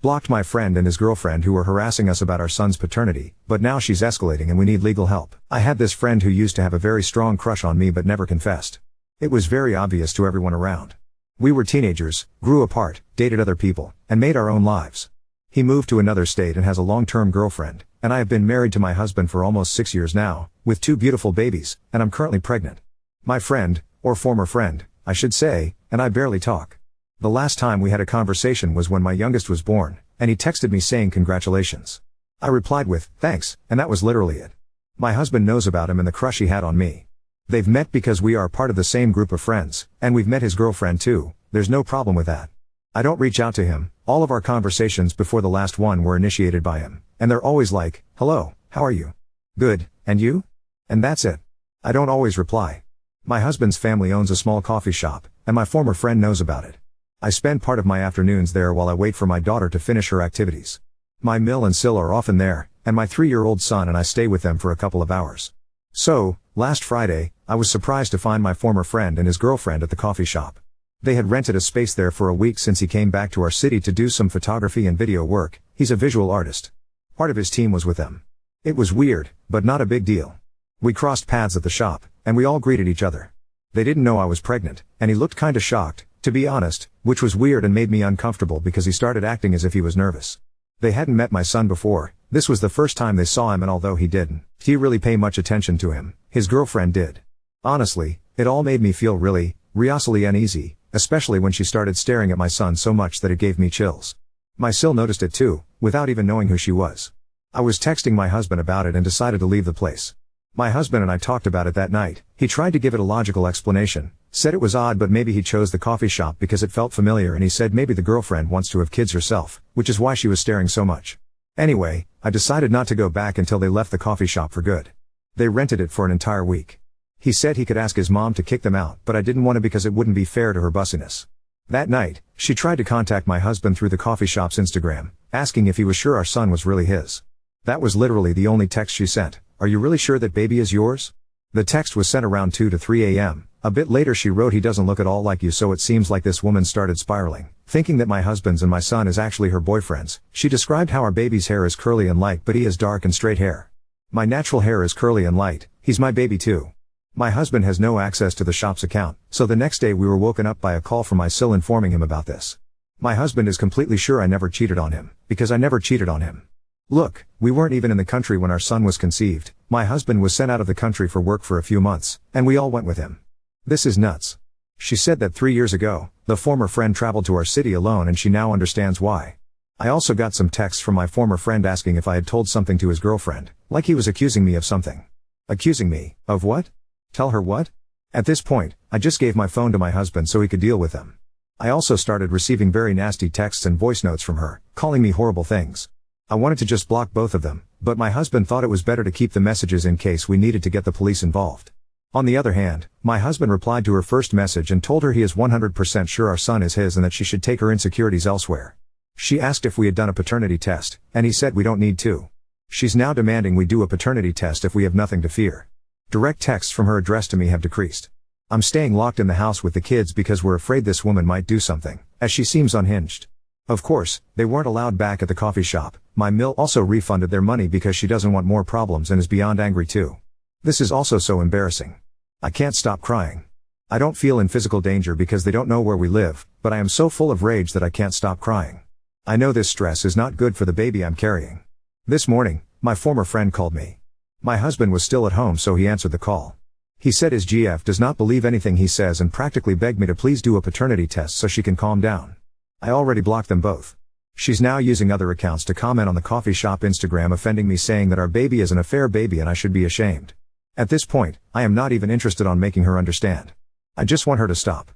Blocked my friend and his girlfriend who were harassing us about our son's paternity, but now she's escalating and we need legal help. I had this friend who used to have a very strong crush on me but never confessed. It was very obvious to everyone around. We were teenagers, grew apart, dated other people, and made our own lives. He moved to another state and has a long-term girlfriend, and I have been married to my husband for almost 6 years now, with 2 beautiful babies, and I'm currently pregnant. My friend, or former friend, I should say, and I barely talk. The last time we had a conversation was when my youngest was born, and he texted me saying congratulations. I replied with, thanks, and that was literally it. My husband knows about him and the crush he had on me. They've met because we are part of the same group of friends, and we've met his girlfriend too. There's no problem with that. I don't reach out to him. All of our conversations before the last one were initiated by him, and they're always like, hello, how are you? Good, and you? And that's it. I don't always reply. My husband's family owns a small coffee shop, and my former friend knows about it. I spend part of my afternoons there while I wait for my daughter to finish her activities. My Mill and Sil are often there, and my 3-year-old son and I stay with them for a couple of hours. So, last Friday, I was surprised to find my former friend and his girlfriend at the coffee shop. They had rented a space there for a week since he came back to our city to do some photography and video work. He's a visual artist. Part of his team was with them. It was weird, but not a big deal. We crossed paths at the shop, and we all greeted each other. They didn't know I was pregnant, and he looked kinda shocked, to be honest, which was weird and made me uncomfortable because he started acting as if he was nervous. They hadn't met my son before. This was the first time they saw him, and although he didn't really pay much attention to him, his girlfriend did. Honestly, it all made me feel really uneasy, especially when she started staring at my son so much that it gave me chills. My Sil noticed it too, without even knowing who she was. I was texting my husband about it and decided to leave the place. My husband and I talked about it that night. He tried to give it a logical explanation, said it was odd but maybe he chose the coffee shop because it felt familiar, and he said maybe the girlfriend wants to have kids herself, which is why she was staring so much. Anyway, I decided not to go back until they left the coffee shop for good. They rented it for an entire week. He said he could ask his mom to kick them out, but I didn't want to because it wouldn't be fair to her bussiness. That night, she tried to contact my husband through the coffee shop's Instagram, asking if he was sure our son was really his. That was literally the only text she sent. Are you really sure that baby is yours? The text was sent around 2 to 3 a.m. A bit later she wrote, he doesn't look at all like you, so it seems like this woman started spiraling, thinking that my husband's and my son is actually her boyfriend's. She described how our baby's hair is curly and light but he has dark and straight hair. My natural hair is curly and light, he's my baby too. My husband has no access to the shop's account, so the next day we were woken up by a call from my Sil informing him about this. My husband is completely sure I never cheated on him, because I never cheated on him. Look, we weren't even in the country when our son was conceived. My husband was sent out of the country for work for a few months, and we all went with him. This is nuts. She said that 3 years ago, the former friend traveled to our city alone and she now understands why. I also got some texts from my former friend asking if I had told something to his girlfriend, like he was accusing me of something. Accusing me, of what? Tell her what? At this point, I just gave my phone to my husband so he could deal with them. I also started receiving very nasty texts and voice notes from her, calling me horrible things. I wanted to just block both of them, but my husband thought it was better to keep the messages in case we needed to get the police involved. On the other hand, my husband replied to her first message and told her he is 100% sure our son is his and that she should take her insecurities elsewhere. She asked if we had done a paternity test, and he said we don't need to. She's now demanding we do a paternity test if we have nothing to fear. Direct texts from her address to me have decreased. I'm staying locked in the house with the kids because we're afraid this woman might do something, as she seems unhinged. Of course, they weren't allowed back at the coffee shop. My Mill also refunded their money because she doesn't want more problems and is beyond angry too. This is also so embarrassing. I can't stop crying. I don't feel in physical danger because they don't know where we live, but I am so full of rage that I can't stop crying. I know this stress is not good for the baby I'm carrying. This morning, my former friend called me. My husband was still at home so he answered the call. He said his GF does not believe anything he says and practically begged me to please do a paternity test so she can calm down. I already blocked them both. She's now using other accounts to comment on the coffee shop Instagram, offending me, saying that our baby is an affair baby and I should be ashamed. At this point, I am not even interested on making her understand. I just want her to stop.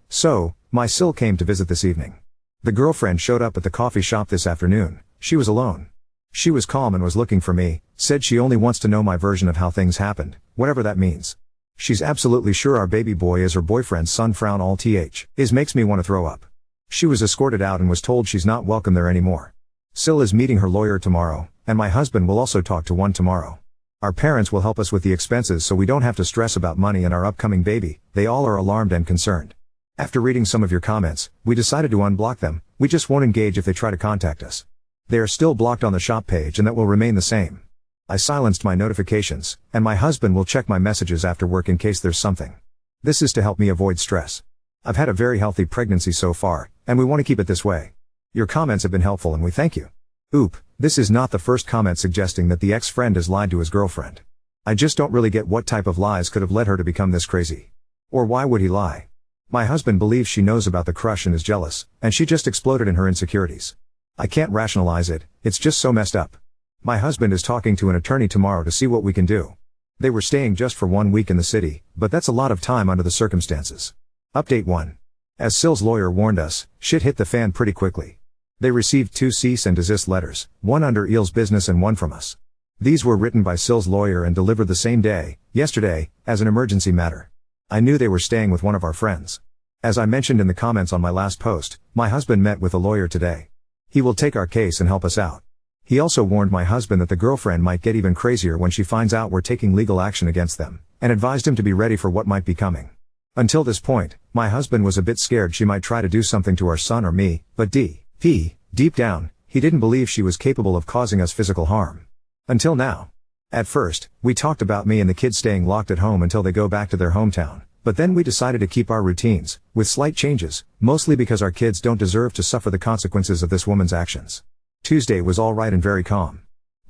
So, my Sil came to visit this evening. The girlfriend showed up at the coffee shop this afternoon. She was alone. She was calm and was looking for me, said she only wants to know my version of how things happened, whatever that means. She's absolutely sure our baby boy is her boyfriend's son. Frown all th is makes me want to throw up. She was escorted out and was told she's not welcome there anymore. Sil is meeting her lawyer tomorrow, and my husband will also talk to one tomorrow. Our parents will help us with the expenses so we don't have to stress about money and our upcoming baby. They all are alarmed and concerned. After reading some of your comments, we decided to unblock them. We just won't engage if they try to contact us. They are still blocked on the shop page and that will remain the same. I silenced my notifications, and my husband will check my messages after work in case there's something. This is to help me avoid stress. I've had a very healthy pregnancy so far, and we want to keep it this way. Your comments have been helpful and we thank you. Oop, this is not the first comment suggesting that the ex-friend has lied to his girlfriend. I just don't really get what type of lies could have led her to become this crazy. Or why would he lie? My husband believes she knows about the crush and is jealous, and she just exploded in her insecurities. I can't rationalize it, it's just so messed up. My husband is talking to an attorney tomorrow to see what we can do. They were staying just for 1 week in the city, but that's a lot of time under the circumstances. Update 1. As Sill's lawyer warned us, shit hit the fan pretty quickly. They received 2 cease and desist letters, one under Eel's business and one from us. These were written by Sill's lawyer and delivered the same day, yesterday, as an emergency matter. I knew they were staying with one of our friends. As I mentioned in the comments on my last post, my husband met with a lawyer today. He will take our case and help us out. He also warned my husband that the girlfriend might get even crazier when she finds out we're taking legal action against them, and advised him to be ready for what might be coming. Until this point, my husband was a bit scared she might try to do something to our son or me, but deep down, he didn't believe she was capable of causing us physical harm. Until now. At first, we talked about me and the kids staying locked at home until they go back to their hometown, but then we decided to keep our routines, with slight changes, mostly because our kids don't deserve to suffer the consequences of this woman's actions. Tuesday was all right and very calm.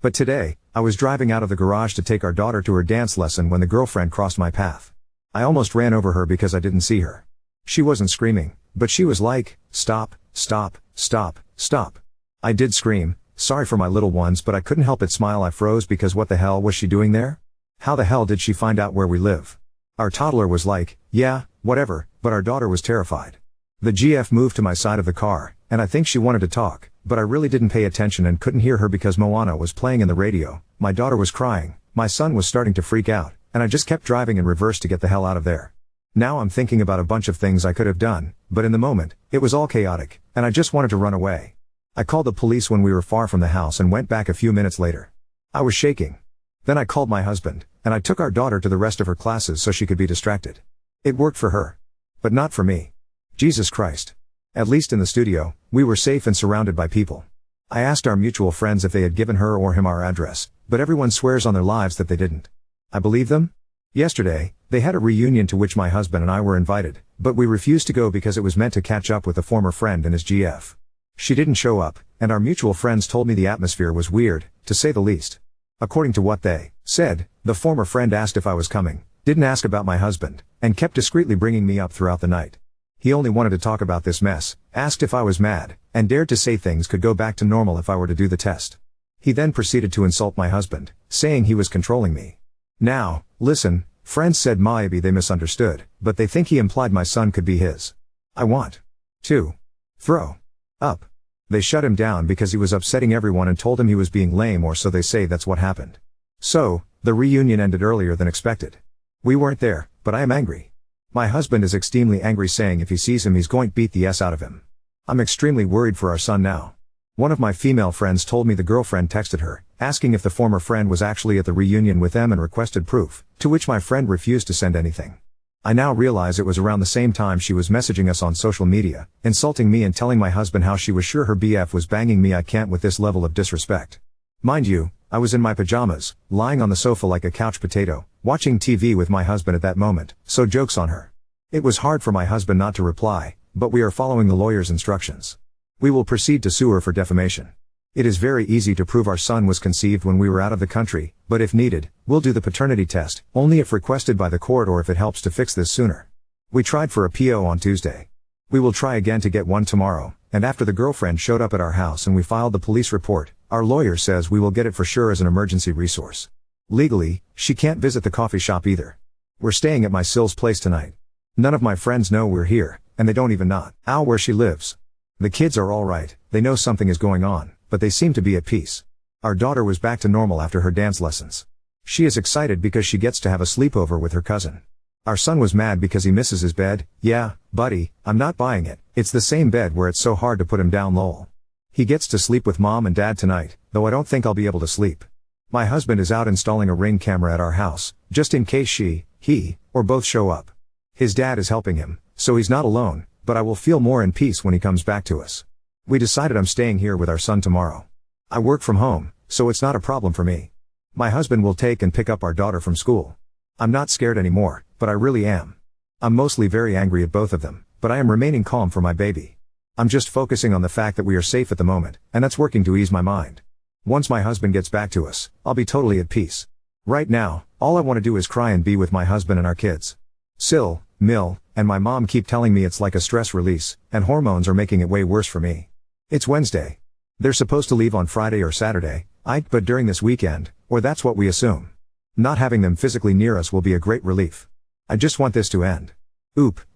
But today, I was driving out of the garage to take our daughter to her dance lesson when the girlfriend crossed my path. I almost ran over her because I didn't see her. She wasn't screaming, but she was like, stop, stop, stop, stop. I did scream, sorry for my little ones, but I couldn't help but smile. I froze because what the hell was she doing there? How the hell did she find out where we live? Our toddler was like, yeah, whatever, but our daughter was terrified. The GF moved to my side of the car, and I think she wanted to talk, but I really didn't pay attention and couldn't hear her because Moana was playing in the radio, my daughter was crying, my son was starting to freak out, and I just kept driving in reverse to get the hell out of there. Now I'm thinking about a bunch of things I could have done, but in the moment, it was all chaotic, and I just wanted to run away. I called the police when we were far from the house and went back a few minutes later. I was shaking. Then I called my husband, and I took our daughter to the rest of her classes so she could be distracted. It worked for her. But not for me. Jesus Christ. At least in the studio, we were safe and surrounded by people. I asked our mutual friends if they had given her or him our address, but everyone swears on their lives that they didn't. I believe them? Yesterday, they had a reunion to which my husband and I were invited, but we refused to go because it was meant to catch up with a former friend and his GF. She didn't show up, and our mutual friends told me the atmosphere was weird, to say the least. According to what they said, the former friend asked if I was coming, didn't ask about my husband, and kept discreetly bringing me up throughout the night. He only wanted to talk about this mess, asked if I was mad, and dared to say things could go back to normal if I were to do the test. He then proceeded to insult my husband, saying he was controlling me. Now, listen, friends said maybe they misunderstood, but they think he implied my son could be his. I want to throw up. They shut him down because he was upsetting everyone and told him he was being lame, or so they say. That's what happened. So, the reunion ended earlier than expected. We weren't there, but I am angry. My husband is extremely angry, saying if he sees him he's going to beat the S out of him. I'm extremely worried for our son now. One of my female friends told me the girlfriend texted her, asking if the former friend was actually at the reunion with them and requested proof, to which my friend refused to send anything. I now realize it was around the same time she was messaging us on social media, insulting me and telling my husband how she was sure her BF was banging me. I can't with this level of disrespect. Mind you, I was in my pajamas, lying on the sofa like a couch potato, watching TV with my husband at that moment, so joke's on her. It was hard for my husband not to reply, but we are following the lawyer's instructions. We will proceed to sue her for defamation. It is very easy to prove our son was conceived when we were out of the country, but if needed, we'll do the paternity test, only if requested by the court or if it helps to fix this sooner. We tried for a PO on Tuesday. We will try again to get one tomorrow, and after the girlfriend showed up at our house and we filed the police report, our lawyer says we will get it for sure as an emergency resource. Legally, she can't visit the coffee shop either. We're staying at my Sill's place tonight. None of my friends know we're here, and they don't even know where she lives. The kids are all right, they know something is going on, but they seem to be at peace. Our daughter was back to normal after her dance lessons. She is excited because she gets to have a sleepover with her cousin. Our son was mad because he misses his bed. Yeah, buddy, I'm not buying it. It's the same bed where it's so hard to put him down, lol. He gets to sleep with mom and dad tonight, though I don't think I'll be able to sleep. My husband is out installing a Ring camera at our house, just in case he, or both show up. His dad is helping him, so he's not alone, but I will feel more in peace when he comes back to us. We decided I'm staying here with our son tomorrow. I work from home, so it's not a problem for me. My husband will take and pick up our daughter from school. I'm not scared anymore, but I really am. I'm mostly very angry at both of them, but I am remaining calm for my baby. I'm just focusing on the fact that we are safe at the moment, and that's working to ease my mind. Once my husband gets back to us, I'll be totally at peace. Right now, all I want to do is cry and be with my husband and our kids. Sil, Mill, and my mom keep telling me it's like a stress release, and hormones are making it way worse for me. It's Wednesday. They're supposed to leave on Friday or Saturday, but during this weekend, or that's what we assume. Not having them physically near us will be a great relief. I just want this to end.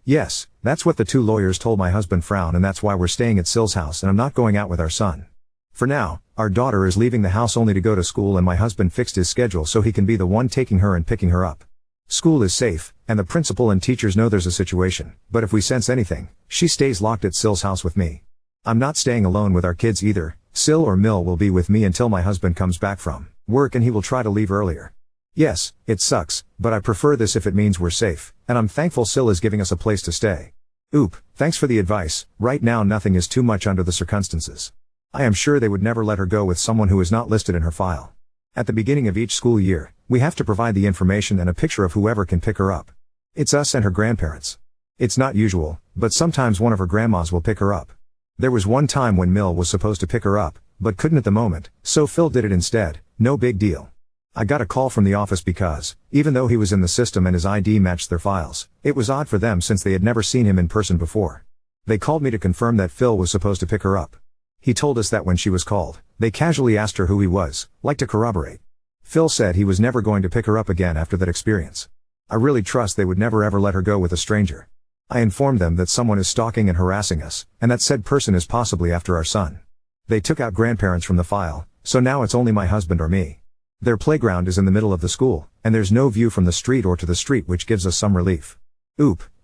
Yes, that's what the two lawyers told my husband Frown, and that's why we're staying at Sil's house and I'm not going out with our son. For now, our daughter is leaving the house only to go to school, and my husband fixed his schedule so he can be the one taking her and picking her up. School is safe, and the principal and teachers know there's a situation, but if we sense anything, she stays locked at Sil's house with me. I'm not staying alone with our kids either. Sil or Mill will be with me until my husband comes back from work, and he will try to leave earlier. Yes, it sucks, but I prefer this if it means we're safe, and I'm thankful Sil is giving us a place to stay. Thanks for the advice. Right now nothing is too much under the circumstances. I am sure they would never let her go with someone who is not listed in her file. At the beginning of each school year, we have to provide the information and a picture of whoever can pick her up. It's us and her grandparents. It's not usual, but sometimes one of her grandmas will pick her up. There was one time when Mill was supposed to pick her up, but couldn't at the moment, so Phil did it instead. No big deal. I got a call from the office because, even though he was in the system and his ID matched their files, it was odd for them since they had never seen him in person before. They called me to confirm that Phil was supposed to pick her up. He told us that when she was called, they casually asked her who he was, like to corroborate. Phil said he was never going to pick her up again after that experience. I really trust they would never ever let her go with a stranger. I informed them that someone is stalking and harassing us, and that said person is possibly after our son. They took out grandparents from the file, so now it's only my husband or me. Their playground is in the middle of the school, and there's no view from the street or to the street, which gives us some relief.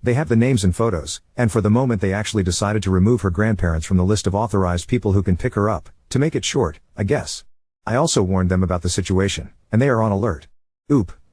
They have the names and photos, and for the moment they actually decided to remove her grandparents from the list of authorized people who can pick her up, to make it short, I guess. I also warned them about the situation, and they are on alert.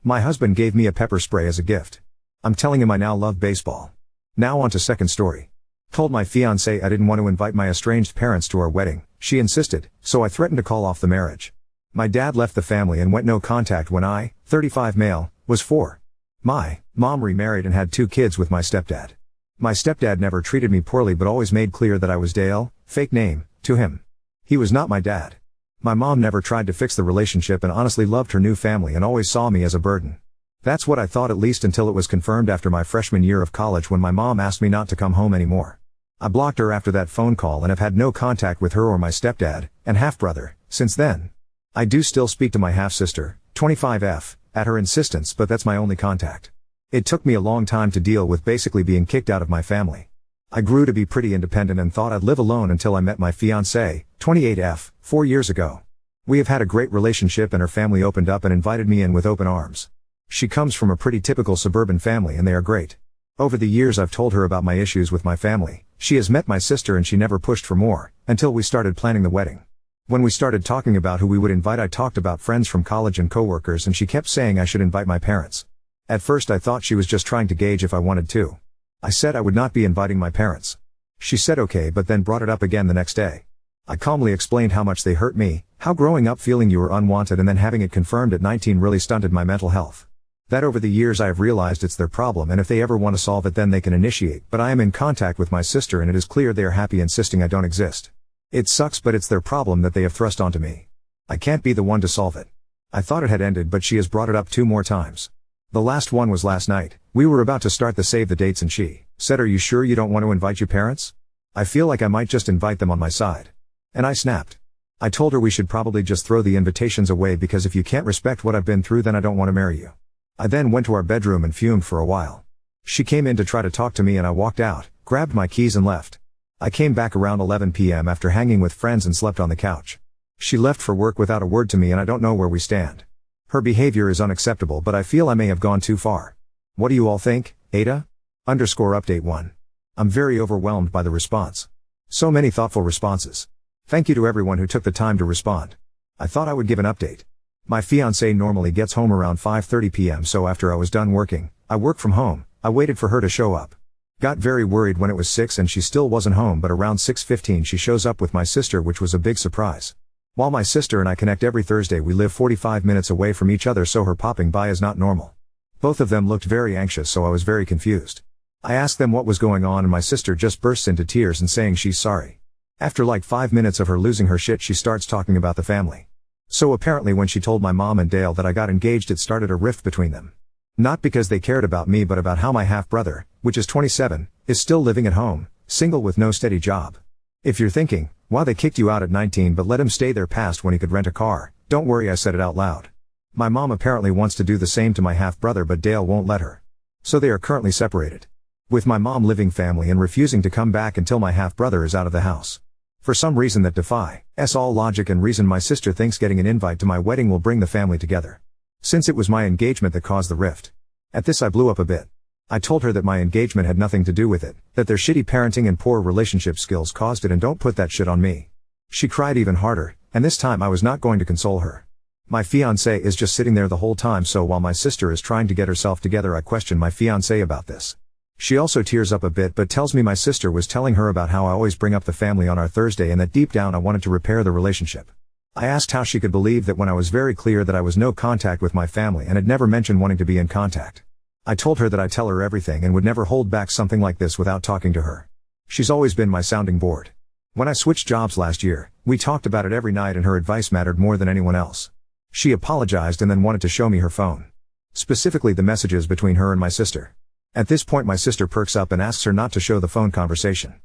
My husband gave me a pepper spray as a gift. I'm telling him I now love baseball. Now on to second story. Told my fiancée I didn't want to invite my estranged parents to our wedding. She insisted, so I threatened to call off the marriage. My dad left the family and went no contact when I, 35 male, was 4. My mom remarried and had 2 kids with my stepdad. My stepdad never treated me poorly but always made clear that I was Dale, fake name, to him. He was not my dad. My mom never tried to fix the relationship and honestly loved her new family and always saw me as a burden. That's what I thought, at least until it was confirmed after my freshman year of college when my mom asked me not to come home anymore. I blocked her after that phone call and have had no contact with her or my stepdad, and half-brother, since then. I do still speak to my half-sister, 25F, at her insistence, but that's my only contact. It took me a long time to deal with basically being kicked out of my family. I grew to be pretty independent and thought I'd live alone until I met my fiancée, 28F, 4 years ago. We have had a great relationship and her family opened up and invited me in with open arms. She comes from a pretty typical suburban family and they are great. Over the years I've told her about my issues with my family. She has met my sister and she never pushed for more, until we started planning the wedding. When we started talking about who we would invite, I talked about friends from college and coworkers, and she kept saying I should invite my parents. At first I thought she was just trying to gauge if I wanted to. I said I would not be inviting my parents. She said okay, but then brought it up again the next day. I calmly explained how much they hurt me, how growing up feeling you were unwanted and then having it confirmed at 19 really stunted my mental health. That over the years I have realized it's their problem, and if they ever want to solve it then they can initiate, but I am in contact with my sister and it is clear they are happy insisting I don't exist. It sucks, but it's their problem that they have thrust onto me. I can't be the one to solve it. I thought it had ended, but she has brought it up 2 more times. The last one was last night. We were about to start the save the dates and she said, "Are you sure you don't want to invite your parents? I feel like I might just invite them on my side." And I snapped. I told her we should probably just throw the invitations away because if you can't respect what I've been through then I don't want to marry you. I then went to our bedroom and fumed for a while. She came in to try to talk to me and I walked out, grabbed my keys and left. I came back around 11 p.m. after hanging with friends and slept on the couch. She left for work without a word to me and I don't know where we stand. Her behavior is unacceptable, but I feel I may have gone too far. What do you all think, Ada? _update 1. I'm very overwhelmed by the response. So many thoughtful responses. Thank you to everyone who took the time to respond. I thought I would give an update. My fiancée normally gets home around 5:30 p.m. so after I was done working, I work from home, I waited for her to show up. Got very worried when it was 6 and she still wasn't home, but around 6:15 she shows up with my sister, which was a big surprise. While my sister and I connect every Thursday, we live 45 minutes away from each other, so her popping by is not normal. Both of them looked very anxious, so I was very confused. I asked them what was going on and my sister just bursts into tears and saying she's sorry. After like 5 minutes of her losing her shit, she starts talking about the family. So apparently when she told my mom and Dale that I got engaged, it started a rift between them. Not because they cared about me, but about how my half-brother, which is 27, is still living at home, single with no steady job. If you're thinking, why they kicked you out at 19 but let him stay there past when he could rent a car, don't worry, I said it out loud. My mom apparently wants to do the same to my half-brother, but Dale won't let her. So they are currently separated. With my mom living family and refusing to come back until my half-brother is out of the house. For some reason that defies all logic and reason, my sister thinks getting an invite to my wedding will bring the family together. Since it was my engagement that caused the rift. At this I blew up a bit. I told her that my engagement had nothing to do with it, that their shitty parenting and poor relationship skills caused it, and don't put that shit on me. She cried even harder, and this time I was not going to console her. My fiancé is just sitting there the whole time, so while my sister is trying to get herself together, I question my fiancé about this. She also tears up a bit but tells me my sister was telling her about how I always bring up the family on our Thursday and that deep down I wanted to repair the relationship. I asked how she could believe that when I was very clear that I was no contact with my family and had never mentioned wanting to be in contact. I told her that I tell her everything and would never hold back something like this without talking to her. She's always been my sounding board. When I switched jobs last year, we talked about it every night and her advice mattered more than anyone else. She apologized and then wanted to show me her phone. Specifically the messages between her and my sister. At this point my sister perks up and asks her not to show the phone conversation.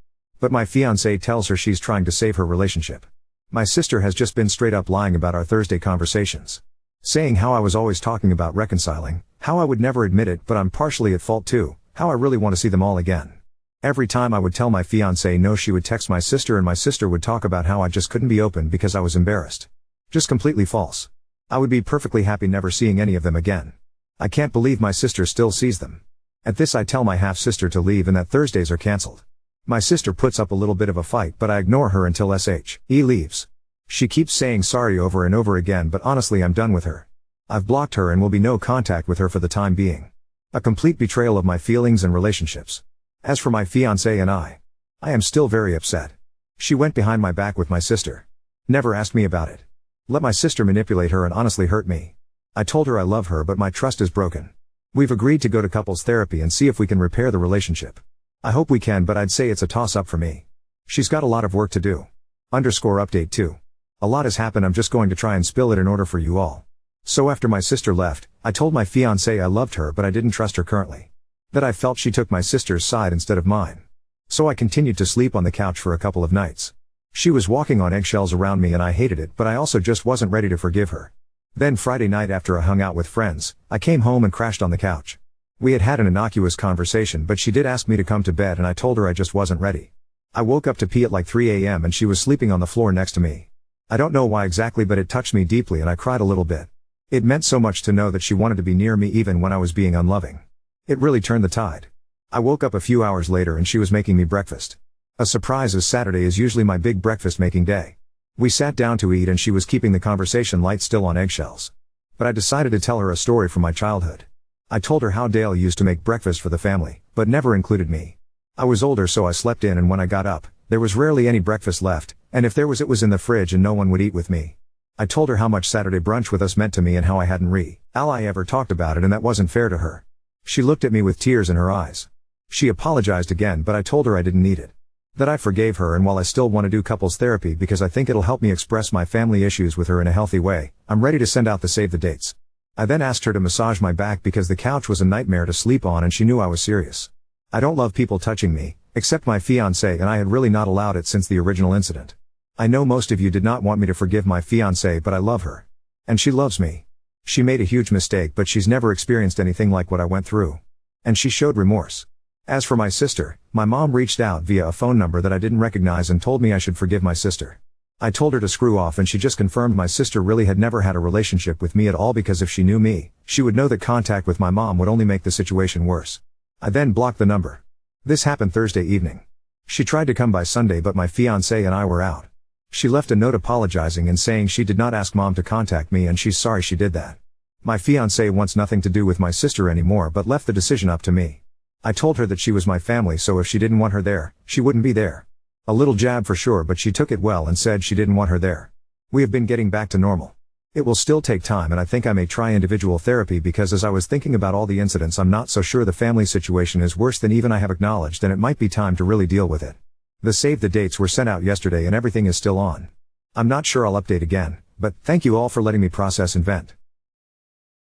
But my fiancé tells her she's trying to save her relationship. My sister has just been straight up lying about our Thursday conversations. Saying how I was always talking about reconciling, how I would never admit it but I'm partially at fault too, how I really want to see them all again. Every time I would tell my fiancé no, she would text my sister and my sister would talk about how I just couldn't be open because I was embarrassed. Just completely false. I would be perfectly happy never seeing any of them again. I can't believe my sister still sees them. At this I tell my half-sister to leave and that Thursdays are cancelled. My sister puts up a little bit of a fight but I ignore her until SHE leaves. She keeps saying sorry over and over again, but honestly I'm done with her. I've blocked her and will be no contact with her for the time being. A complete betrayal of my feelings and relationships. As for my fiancé and I am still very upset. She went behind my back with my sister. Never asked me about it. Let my sister manipulate her and honestly hurt me. I told her I love her but my trust is broken. We've agreed to go to couples therapy and see if we can repair the relationship. I hope we can, but I'd say it's a toss-up for me. She's got a lot of work to do. _update 2. A lot has happened, I'm just going to try and spill it in order for you all. So after my sister left, I told my fiancé I loved her but I didn't trust her currently. That I felt she took my sister's side instead of mine. So I continued to sleep on the couch for a couple of nights. She was walking on eggshells around me and I hated it, but I also just wasn't ready to forgive her. Then Friday night after I hung out with friends, I came home and crashed on the couch. We had an innocuous conversation but she did ask me to come to bed and I told her I just wasn't ready. I woke up to pee at like 3 a.m. and she was sleeping on the floor next to me. I don't know why exactly, but it touched me deeply and I cried a little bit. It meant so much to know that she wanted to be near me even when I was being unloving. It really turned the tide. I woke up a few hours later and she was making me breakfast. A surprise, as Saturday is usually my big breakfast making day. We sat down to eat and she was keeping the conversation light, still on eggshells. But I decided to tell her a story from my childhood. I told her how Dale used to make breakfast for the family, but never included me. I was older so I slept in and when I got up, there was rarely any breakfast left, and if there was it was in the fridge and no one would eat with me. I told her how much Saturday brunch with us meant to me and how I hadn't ever talked about it and that wasn't fair to her. She looked at me with tears in her eyes. She apologized again but I told her I didn't need it. That I forgave her, and while I still want to do couples therapy because I think it'll help me express my family issues with her in a healthy way, I'm ready to send out the save the dates. I then asked her to massage my back because the couch was a nightmare to sleep on and she knew I was serious. I don't love people touching me, except my fiancé, and I had really not allowed it since the original incident. I know most of you did not want me to forgive my fiancé, but I love her. And she loves me. She made a huge mistake but she's never experienced anything like what I went through. And she showed remorse. As for my sister, my mom reached out via a phone number that I didn't recognize and told me I should forgive my sister. I told her to screw off and she just confirmed my sister really had never had a relationship with me at all because if she knew me, she would know that contact with my mom would only make the situation worse. I then blocked the number. This happened Thursday evening. She tried to come by Sunday but my fiancé and I were out. She left a note apologizing and saying she did not ask mom to contact me and she's sorry she did that. My fiancé wants nothing to do with my sister anymore but left the decision up to me. I told her that she was my family, so if she didn't want her there, she wouldn't be there. A little jab for sure, but she took it well and said she didn't want her there. We have been getting back to normal. It will still take time, and I think I may try individual therapy because as I was thinking about all the incidents, I'm not so sure the family situation is worse than even I have acknowledged, and it might be time to really deal with it. The save the dates were sent out yesterday and everything is still on. I'm not sure I'll update again, but thank you all for letting me process and vent.